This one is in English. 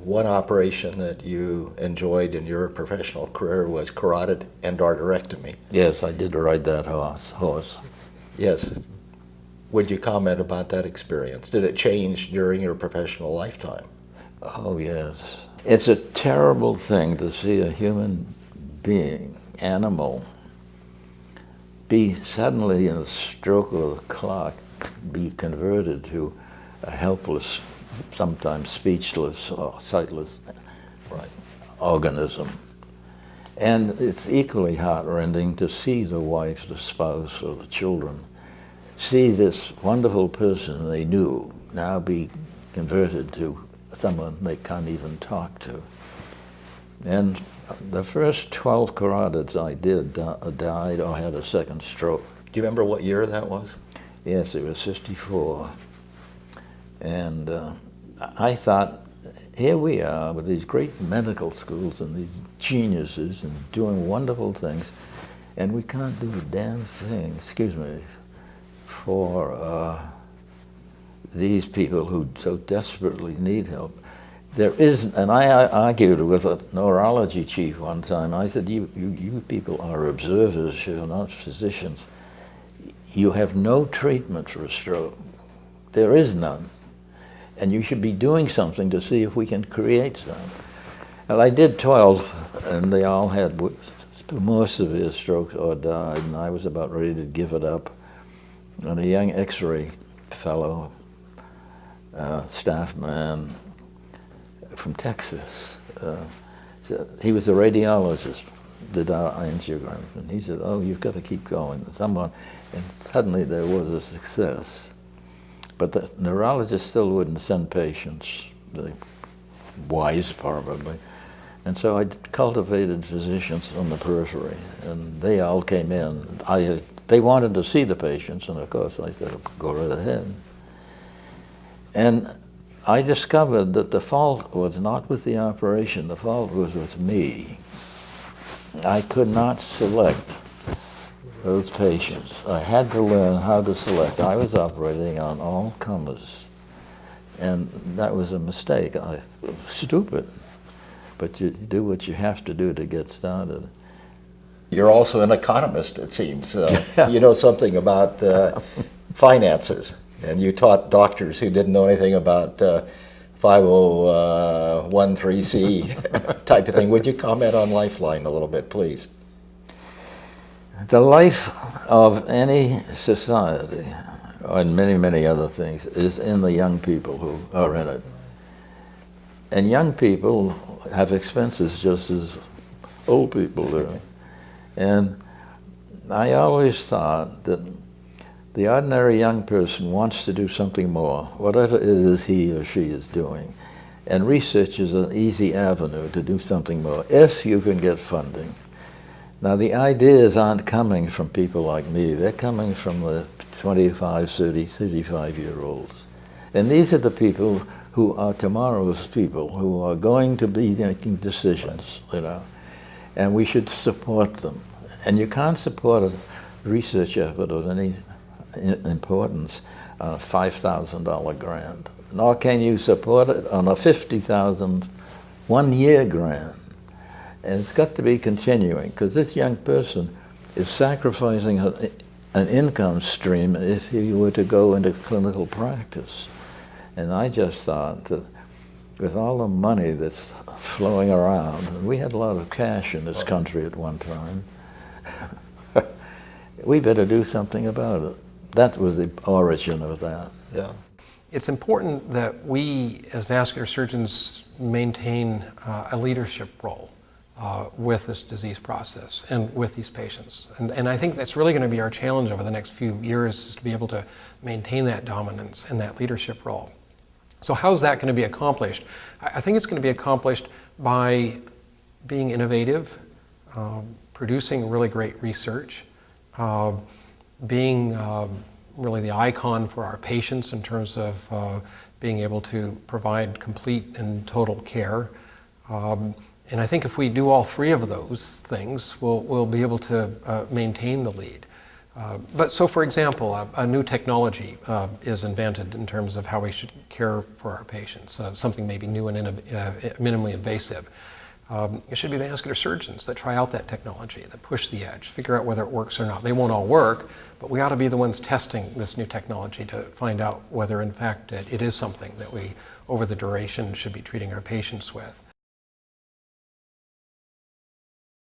one operation that you enjoyed in your professional career was carotid endarterectomy. Yes, I did ride that horse. Yes. Would you comment about that experience? Did it change during your professional lifetime? Oh, yes. It's a terrible thing to see a human being, animal, be suddenly in a stroke of the clock, be converted to a helpless, sometimes speechless or sightless organism. And it's equally heartrending to see the wife, the spouse, or the children see this wonderful person they knew now be converted to someone they can't even talk to. And the first 12 carotids I did died or had a second stroke. Do you remember what year that was? Yes, it was 54. And I thought, here we are with these great medical schools and these geniuses and doing wonderful things, and we can't do a damn thing, excuse me, for these people who so desperately need help. There isn't, and I argued with a neurology chief one time. I said, you people are observers, you're not physicians. You have no treatment for a stroke. There is none. And you should be doing something to see if we can create some. Well, I did 12, and they all had more severe strokes or died, and I was about ready to give it up. And a young X-ray fellow, staff man from Texas, he was a radiologist, did our angiogram, and he said, oh, you've got to keep going. And suddenly there was a success. But the neurologist still wouldn't send patients, wise probably. And so I cultivated physicians on the periphery, and they all came in. They wanted to see the patients, and of course I said, go right ahead. And I discovered that the fault was not with the operation, the fault was with me. I could not select those patients. I had to learn how to select. I was operating on all comers, and that was a mistake. Stupid, but you do what you have to do to get started. You're also an economist, it seems. You know something about finances, and you taught doctors who didn't know anything about 5013C type of thing. Would you comment on Lifeline a little bit, please? The life of any society, and many, many other things, is in the young people who are in it. And young people have expenses just as old people do. And I always thought that the ordinary young person wants to do something more, whatever it is he or she is doing. And research is an easy avenue to do something more, if you can get funding. Now, the ideas aren't coming from people like me. They're coming from the 25, 30, 35-year-olds. And these are the people who are tomorrow's people, who are going to be making decisions, you know. And we should support them. And you can't support a research effort of any importance on a $5,000 grant, nor can you support it on a $50,000 one-year grant. And it's got to be continuing, because this young person is sacrificing an income stream if he were to go into clinical practice. And I just thought that with all the money that's flowing around, and we had a lot of cash in this country at one time, we better do something about it. That was the origin of that. Yeah. It's important that we, as vascular surgeons, maintain a leadership role with this disease process and with these patients. And I think that's really going to be our challenge over the next few years, is to be able to maintain that dominance and that leadership role. So how's that going to be accomplished? I think it's going to be accomplished by being innovative, producing really great research, being really the icon for our patients in terms of being able to provide complete and total care. And I think if we do all three of those things, we'll be able to maintain the lead. But so, for example, a new technology is invented in terms of how we should care for our patients, something maybe new and minimally invasive. It should be vascular surgeons that try out that technology, that push the edge, figure out whether it works or not. They won't all work, but we ought to be the ones testing this new technology to find out whether, in fact, it is something that we, over the duration, should be treating our patients with.